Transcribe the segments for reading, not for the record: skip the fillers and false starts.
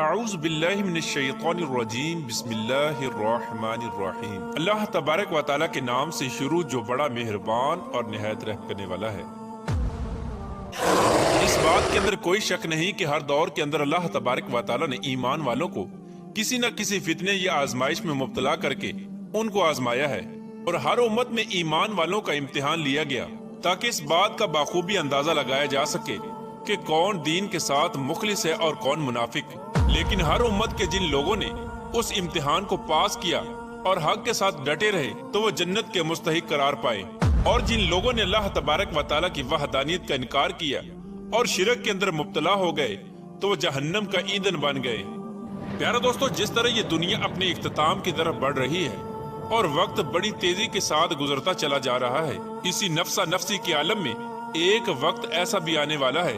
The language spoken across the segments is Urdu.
اعوذ باللہ من الشیطان الرجیم بسم اللہ الرحمن الرحیم۔ اللہ تبارک و تعالیٰ کے نام سے شروع جو بڑا مہربان اور نہایت رحم کرنے والا ہے۔ اس بات کے اندر کوئی شک نہیں کہ ہر دور کے اندر اللہ تبارک و تعالیٰ نے ایمان والوں کو کسی نہ کسی فتنے یا آزمائش میں مبتلا کر کے ان کو آزمایا ہے، اور ہر امت میں ایمان والوں کا امتحان لیا گیا تاکہ اس بات کا بخوبی اندازہ لگایا جا سکے کہ کون دین کے ساتھ مخلص ہے اور کون منافق۔ لیکن ہر امت کے جن لوگوں نے اس امتحان کو پاس کیا اور حق کے ساتھ ڈٹے رہے تو وہ جنت کے مستحق قرار پائے، اور جن لوگوں نے اللہ تبارک و تعالیٰ کی وحدانیت کا انکار کیا اور شرک کے اندر مبتلا ہو گئے تو وہ جہنم کا ایندھن بن گئے۔ پیارا دوستو، جس طرح یہ دنیا اپنے اختتام کی طرف بڑھ رہی ہے اور وقت بڑی تیزی کے ساتھ گزرتا چلا جا رہا ہے، اسی نفسا نفسی کے عالم میں ایک وقت ایسا بھی آنے والا ہے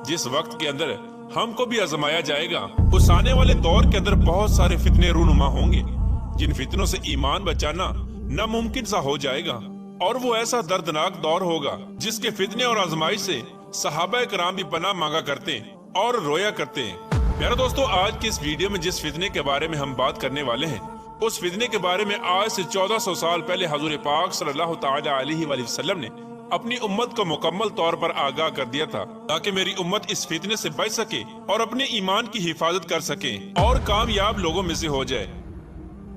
جس وقت کے اندر ہم کو بھی آزمایا جائے گا۔ اس آنے والے دور کے اندر بہت سارے فتنے رونما ہوں گے جن فتنوں سے ایمان بچانا ناممکن سا ہو جائے گا، اور وہ ایسا دردناک دور ہوگا جس کے فتنے اور آزمائش سے صحابہ کرام بھی پناہ مانگا کرتے اور رویا کرتے ہیں۔ پیارا دوستو، آج کی اس ویڈیو میں جس فتنے کے بارے میں ہم بات کرنے والے ہیں اس فتنے کے بارے میں آج سے 1400 سال پہلے حضور پاک صلی اللہ تعالی علیہ وآلہ وسلم نے اپنی امت کو مکمل طور پر آگاہ کر دیا تھا تاکہ میری امت اس فتنے سے بچ سکے اور اپنے ایمان کی حفاظت کر سکے اور کامیاب لوگوں میں سے ہو جائے۔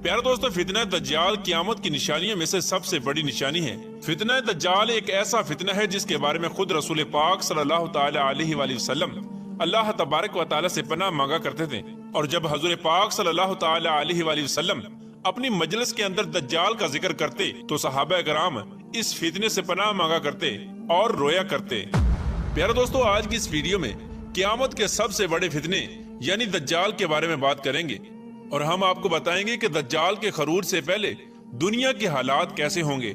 پیارا دوستو، فتنہ دجال قیامت کی نشانیوں میں سے سب سے بڑی نشانی ہے۔ فتنہ دجال ایک ایسا فتنہ ہے جس کے بارے میں خود رسول پاک صلی اللہ تعالی علیہ وآلہ وسلم اللہ تبارک و تعالیٰ سے پناہ مانگا کرتے تھے، اور جب حضور پاک صلی اللہ تعالی علیہ وآلہ وسلم اپنی مجلس کے اندر دجال کا ذکر کرتے تو صحابہ کرام اس فتنے سے پناہ مانگا کرتے اور رویا کرتے۔ پیارا دوستو، آج کی اس ویڈیو میں قیامت کے سب سے بڑے فتنے یعنی دجال کے بارے میں بات کریں گے، اور ہم آپ کو بتائیں گے کہ دجال کے خروج سے پہلے دنیا کے حالات کیسے ہوں گے،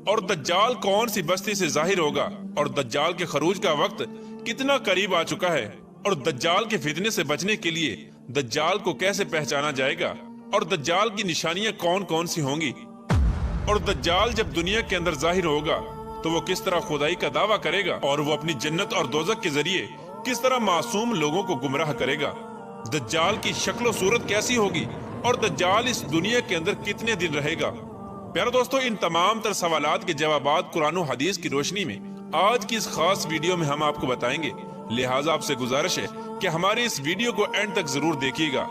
اور دجال کون سی بستی سے ظاہر ہوگا، اور دجال کے خروج کا وقت کتنا قریب آ چکا ہے، اور دجال کے فتنے سے بچنے کے لیے دجال کو کیسے پہچانا جائے گا، اور دجال کی نشانیاں کون کون سی ہوں گی، اور دجال جب دنیا کے اندر ظاہر ہوگا تو وہ کس طرح خدائی کا دعویٰ کرے گا، اور وہ اپنی جنت اور دوزخ کے ذریعے کس طرح معصوم لوگوں کو گمراہ کرے گا، دجال کی شکل و صورت کیسی ہوگی، اور دجال اس دنیا کے اندر کتنے دن رہے گا۔ پیارا دوستو، ان تمام تر سوالات کے جوابات قرآن و حدیث کی روشنی میں آج کی اس خاص ویڈیو میں ہم آپ کو بتائیں گے، لہٰذا آپ سے گزارش ہے کہ ہماری اس ویڈیو کو اینڈ تک ضرور دیکھیے گا۔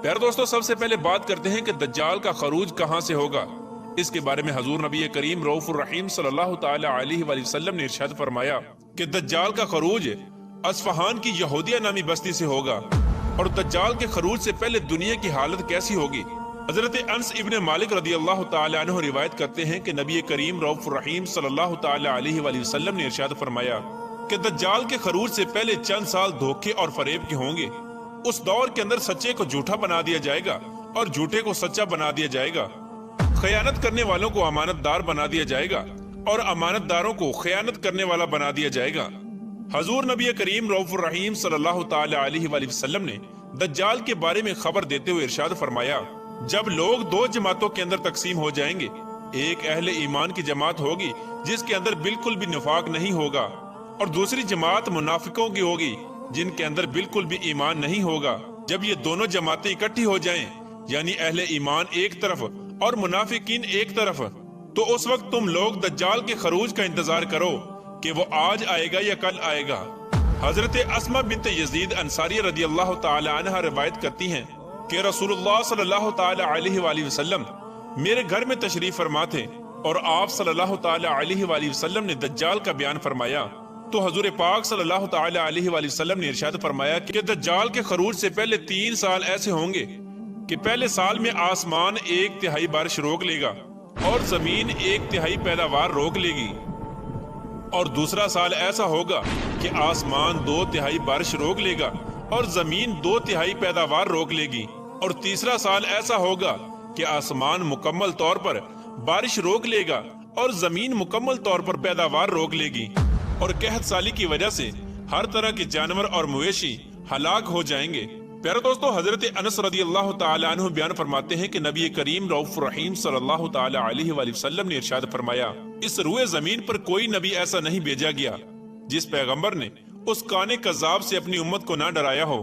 پیارا دوستو، سب سے پہلے بات کرتے ہیں کہ دجال کا خروج کہاں سے ہوگا۔ اس کے بارے میں حضور نبی کریم رؤوف الرحیم صلی اللہ تعالی علیہ وآلہ وسلم نے ارشاد فرمایا کہ دجال کا خروج اصفہان کی یہودیہ نامی بستی سے ہوگا، اور دجال کے خروج سے پہلے دنیا کی حالت کیسی ہوگی۔ حضرت انس ابن مالک رضی اللہ تعالی عنہ روایت کرتے ہیں کہ نبی کریم رؤوف الرحیم صلی اللہ تعالی علیہ وآلہ وسلم نے ارشاد فرمایا کہ دجال کے خروج سے پہلے چند سال دھوکے اور فریب کے ہوں گے۔ اس دور کے اندر سچے کو جھوٹا بنا دیا جائے گا اور جھوٹے کو سچا بنا دیا جائے گا، خیانت کرنے والوں کو امانت دار بنا دیا جائے گا اور امانت داروں کو خیانت کرنے والا بنا دیا جائے گا۔ حضور نبی کریم رؤوف الرحیم صلی اللہ تعالی علیہ وآلہ وسلم نے دجال کے بارے میں خبر دیتے ہوئے ارشاد فرمایا، جب لوگ دو جماعتوں کے اندر تقسیم ہو جائیں گے، ایک اہل ایمان کی جماعت ہوگی جس کے اندر بالکل بھی نفاق نہیں ہوگا، اور دوسری جماعت منافقوں کی ہوگی جن کے اندر بالکل بھی ایمان نہیں ہوگا۔ جب یہ دونوں جماعتیں اکٹھی ہو جائیں، یعنی اہل ایمان ایک طرف اور منافقین ایک طرف، تو اس وقت تم لوگ دجال کے خروج کا انتظار کرو کہ وہ آج آئے گا یا کل آئے گا۔ حضرت اسماء بنت یزید انصاری رضی اللہ تعالی عنہ روایت کرتی ہیں کہ رسول اللہ صلی اللہ تعالی علیہ وآلہ وسلم میرے گھر میں تشریف فرما تھے، اور آپ صلی اللہ تعالی علیہ وآلہ وسلم نے دجال کا بیان فرمایا، تو حضور پاک صلی اللہ تعالی علیہ وآلہ وسلم نے ارشاد فرمایا کہ دجال کے خروج سے پہلے 3 سال ایسے ہوں گے کہ پہلے سال میں آسمان 1/3 بارش روک لے گا اور زمین 1/3 پیداوار روک لے گی، اور دوسرا سال ایسا ہوگا کہ آسمان 2/3 بارش روک لے گا اور زمین 2/3 پیداوار روک لے گی، اور تیسرا سال ایسا ہوگا کہ آسمان مکمل طور پر بارش روک لے گا اور زمین مکمل طور پر پیداوار روک لے گی، اور قحط سالی کی وجہ سے ہر طرح کے جانور اور مویشی ہلاک ہو جائیں گے۔ پیارے دوستو، حضرت انس رضی اللہ تعالی عنہ بیان فرماتے ہیں کہ نبی کریم رؤوف الرحیم صلی اللہ تعالی علیہ وآلہ وسلم نے ارشاد فرمایا، اس روئے زمین پر کوئی نبی ایسا نہیں بھیجا گیا جس پیغمبر نے اس کانے کذاب سے اپنی امت کو نہ ڈرایا ہو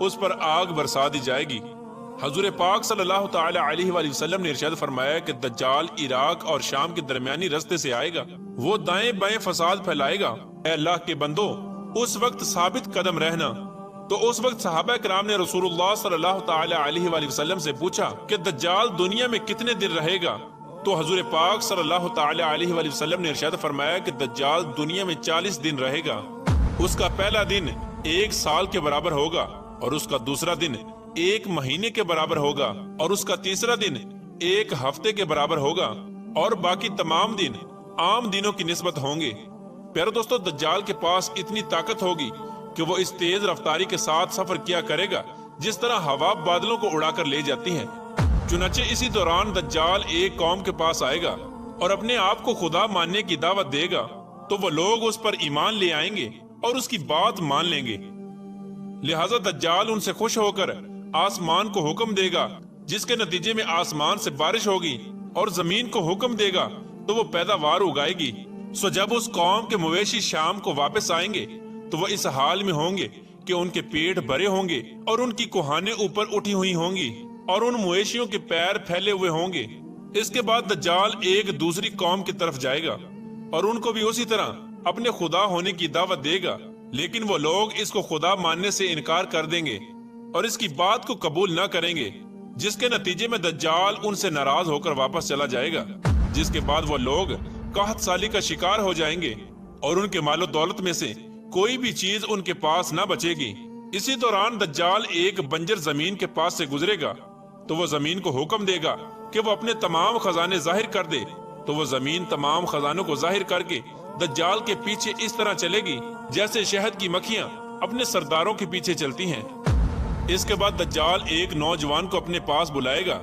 اس پر آگ برسا دی جائے گی۔ حضور پاک صلی اللہ تعالی علیہ وآلہ وسلم نے ارشاد فرمایا کہ دجال عراق اور شام کے درمیانی رستے سے آئے گا، وہ دائیں بائیں فساد پھیلائے گا۔ اے اللہ کے بندو، اس وقت ثابت قدم رہنا۔ تو اس وقت صحابہ کرام نے رسول اللہ صلی اللہ تعالی علیہ وآلہ وسلم سے پوچھا کہ دجال دنیا میں کتنے دن رہے گا؟ تو حضور پاک صلی اللہ تعالی علیہ وآلہ وسلم نے ارشاد فرمایا کہ دجال دنیا میں 40 دن رہے گا۔ اس کا پہلا دن 1 سال کے برابر ہوگا، اور اس کا دوسرا دن 1 مہینے کے برابر ہوگا، اور اس کا تیسرا دن 1 ہفتے کے برابر ہوگا، اور باقی تمام دن عام دنوں کی نسبت ہوں گے۔ پیارے دوستو، دجال کے پاس اتنی طاقت ہوگی کہ وہ اس تیز رفتاری کے ساتھ سفر کیا کرے گا جس طرح ہوا بادلوں کو اڑا کر لے جاتی ہے۔ چنانچہ اسی دوران دجال ایک قوم کے پاس آئے گا اور اپنے آپ کو خدا ماننے کی دعوت دے گا، تو وہ لوگ اس پر ایمان لے آئیں گے اور اس کی بات مان لیں گے۔ لہٰذا دجال ان سے خوش ہو کر آسمان کو حکم دے گا، جس کے نتیجے میں آسمان سے بارش ہوگی، اور زمین کو حکم دے گا تو وہ پیداوار اگائے گی۔ سو جب اس قوم کے مویشی شام کو واپس آئیں گے تو وہ اس حال میں ہوں گے کہ ان کے پیٹ بھرے ہوں گے اور ان کی کوہانیں اوپر اٹھی ہوئی ہوں گی اور ان مویشیوں کے پیر پھیلے ہوئے ہوں گے۔ اس کے بعد دجال ایک دوسری قوم کی طرف جائے گا اور ان کو بھی اسی طرح اپنے خدا ہونے کی دعوت دے گا، لیکن وہ لوگ اس کو خدا ماننے سے انکار کر دیں گے اور اس کی بات کو قبول نہ کریں گے، جس کے نتیجے میں دجال ان سے ناراض ہو کر واپس چلا جائے گا، جس کے بعد وہ لوگ قحط سالی کا شکار ہو جائیں گے اور ان کے مال و دولت میں سے کوئی بھی چیز ان کے پاس نہ بچے گی۔ اسی دوران دجال ایک بنجر زمین کے پاس سے گزرے گا، تو وہ زمین کو حکم دے گا کہ وہ اپنے تمام خزانے ظاہر کر دے، تو وہ زمین تمام خزانوں کو ظاہر کر کے دجال کے پیچھے اس طرح چلے گی جیسے شہد کی مکھیاں اپنے سرداروں کے پیچھے چلتی ہیں۔ اس کے بعد دجال ایک نوجوان کو اپنے پاس بلائے گا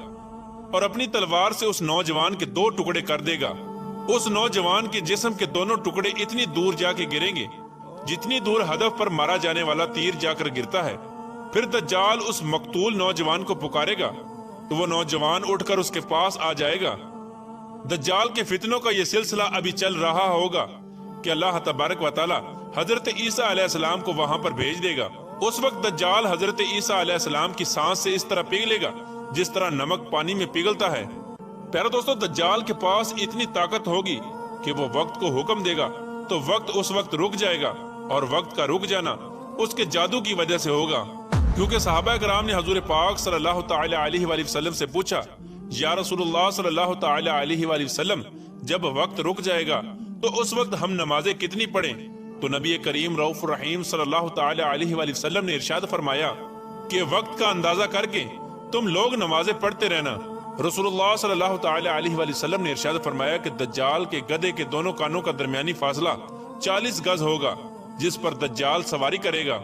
اور اپنی تلوار سے اس نوجوان کے 2 ٹکڑے کر دے گا۔ اس نوجوان کے جسم کے دونوں ٹکڑے اتنی دور جا کے گریں گے جتنی دور ہدف پر مارا جانے والا تیر جا کر گرتا ہے۔ پھر دجال اس مقتول نوجوان کو پکارے گا تو وہ نوجوان اٹھ کر اس کے پاس آ جائے گا۔ دجال کے فتنوں کا یہ سلسلہ ابھی چل رہا ہوگا کہ اللہ تبارک و تعالی حضرت عیسیٰ علیہ السلام کو وہاں پر بھیج دے گا۔ اس وقت دجال حضرت عیسیٰ علیہ السلام کی سانس سے اس طرح پگھلے گا جس طرح نمک پانی میں پگھلتا ہے۔ پیارے دوستو، دجال کے پاس اتنی طاقت ہوگی کہ وہ وقت کو حکم دے گا تو وقت اس وقت رک جائے گا، اور وقت کا رک جانا اس کے جادو کی وجہ سے ہوگا، کیونکہ صحابہ کرام نے حضور پاک صلی اللہ تعالی علیہ وآلہ وسلم سے پوچھا، یا رسول اللہ صلی اللہ تعالی علیہ وآلہ وسلم، جب وقت رک جائے گا تو اس وقت ہم نمازیں کتنی پڑھیں؟ تو نبی کریم رؤوف الرحیم صلی اللہ تعالی علیہ وآلہ وسلم نے ارشاد فرمایا کہ وقت کا اندازہ کر کے تم لوگ نمازیں پڑھتے رہنا۔ رسول اللہ صلی اللہ تعالی علیہ وآلہ وسلم نے ارشاد فرمایا کہ دجال کے گدھے کے دونوں کانوں کا درمیانی فاصلہ 40 گز ہوگا، جس پر دجال سواری کرے گا،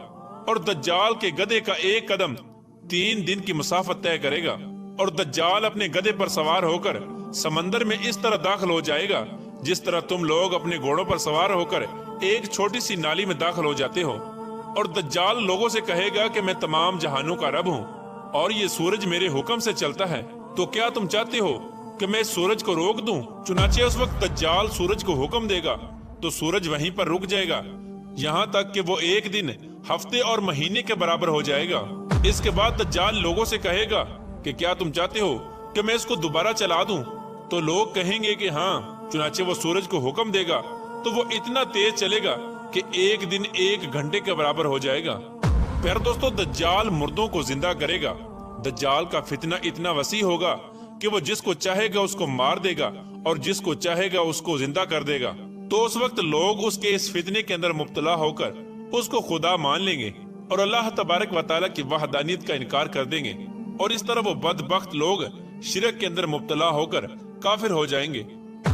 اور دجال کے گدھے کا ایک قدم 3 دن کی مسافت طے کرے گا، اور دجال اپنے گدھے پر سوار ہو کر سمندر میں اس طرح داخل ہو جائے گا جس طرح تم لوگ اپنے گھوڑوں پر سوار ہو کر ایک چھوٹی سی نالی میں داخل ہو جاتے ہو۔ اور دجال لوگوں سے کہے گا کہ میں تمام جہانوں کا رب ہوں اور یہ سورج میرے حکم سے چلتا ہے، تو کیا تم چاہتے ہو کہ میں سورج کو روک دوں؟ چنانچہ اس وقت دجال سورج کو حکم دے گا تو سورج وہیں پر رک جائے گا، یہاں تک کہ وہ ایک دن، ہفتے اور مہینے کے برابر ہو جائے گا۔ اس کے بعد دجال لوگوں سے کہے گا کہ کیا تم چاہتے ہو کہ میں اس کو دوبارہ چلا دوں؟ تو لوگ کہیں گے کہ ہاں۔ چنانچہ وہ سورج کو حکم دے گا تو وہ اتنا تیز چلے گا کہ ایک دن 1 گھنٹے کے برابر ہو جائے گا۔ پھر دوستو، دجال مردوں کو زندہ کرے گا۔ دجال کا فتنہ اتنا وسیع ہوگا کہ وہ جس کو چاہے گا اس کو مار دے گا اور جس کو چاہے گا اس کو زندہ کر دے گا۔ تو اس وقت لوگ اس کے اس فتنے کے اندر مبتلا ہو کر اس کو خدا مان لیں گے اور اللہ تبارک و تعالیٰ کی وحدانیت کا انکار کر دیں گے، اور اس طرح وہ بدبخت لوگ شرک کے اندر مبتلا ہو کر کافر ہو جائیں گے۔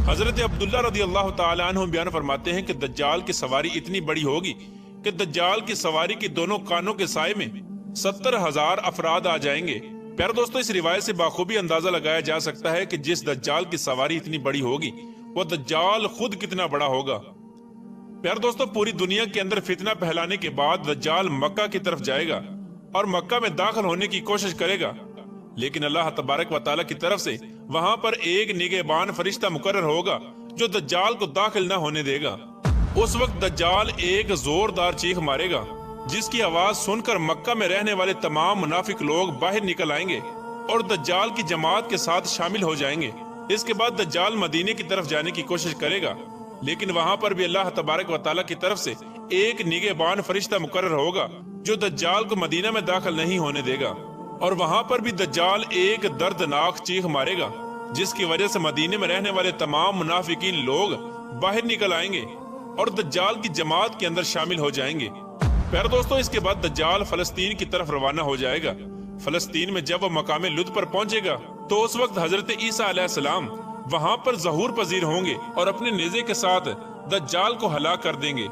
حضرت عبداللہ رضی اللہ تعالی عنہ بیان فرماتے ہیں کہ دجال کی سواری اتنی بڑی ہوگی کہ دجال کی سواری کی دونوں کانوں کے سائے میں 70,000 افراد آ جائیں گے۔ پیارے دوستو، اس روایت سے بخوبی اندازہ لگایا جا سکتا ہے کہ جس دجال کی سواری اتنی بڑی ہوگی وہ دجال خود کتنا بڑا ہوگا۔ پیارے دوستو، پوری دنیا کے اندر فتنہ پھیلانے کے بعد دجال مکہ کی طرف جائے گا اور مکہ میں داخل ہونے کی کوشش کرے گا، لیکن اللہ تبارک و تعالیٰ کی طرف سے وہاں پر ایک نگہبان فرشتہ مقرر ہوگا جو دجال کو داخل نہ ہونے دے گا۔ اس وقت دجال ایک زوردار چیخ مارے گا جس کی آواز سن کر مکہ میں رہنے والے تمام منافق لوگ باہر نکل آئیں گے اور دجال کی جماعت کے ساتھ شامل ہو جائیں گے۔ اس کے بعد دجال مدینے کی طرف جانے کی کوشش کرے گا، لیکن وہاں پر بھی اللہ تبارک و تعالیٰ کی طرف سے ایک نگہبان فرشتہ مقرر ہوگا جو دجال کو مدینہ میں داخل نہیں ہونے دے گا، اور وہاں پر بھی دجال ایک دردناک چیخ مارے گا جس کی وجہ سے مدینے میں رہنے والے تمام منافقین لوگ باہر نکل آئیں گے اور دجال کی جماعت کے اندر شامل ہو جائیں گے۔ پیارے دوستو، اس کے بعد دجال فلسطین کی طرف روانہ ہو جائے گا۔ فلسطین میں جب وہ مقام لد پر پہنچے گا تو اس وقت حضرت عیسیٰ علیہ السلام وہاں پر ظہور پذیر ہوں گے اور اپنے نیزے کے ساتھ دجال کو ہلاک کر دیں گے۔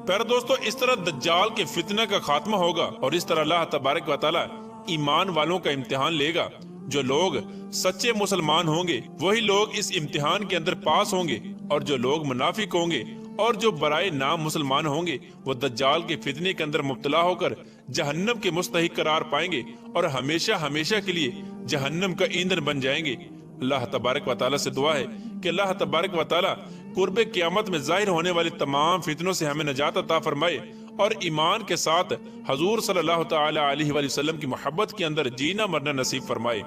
پیارے دوستو، اس طرح دجال کے فتنہ کا خاتمہ ہوگا اور اس طرح اللہ تبارک و تعالیٰ ایمان والوں کا امتحان لے گا۔ جو لوگ سچے مسلمان ہوں گے وہی لوگ اس امتحان کے اندر پاس ہوں گے، اور جو لوگ منافق ہوں گے اور جو برائے نام مسلمان ہوں گے وہ دجال کے فتنے کے اندر مبتلا ہو کر جہنم کے مستحق قرار پائیں گے اور ہمیشہ ہمیشہ کے لیے جہنم کا ایندھن بن جائیں گے۔ اللہ تبارک و تعالیٰ سے دعا ہے کہ اللہ تبارک و تعالیٰ قرب قیامت میں ظاہر ہونے والے تمام فتنوں سے ہمیں نجات عطا فرمائے اور ایمان کے ساتھ حضور صلی اللہ تعالی علیہ وآلہ وسلم کی محبت کے اندر جینا مرنا نصیب فرمائے۔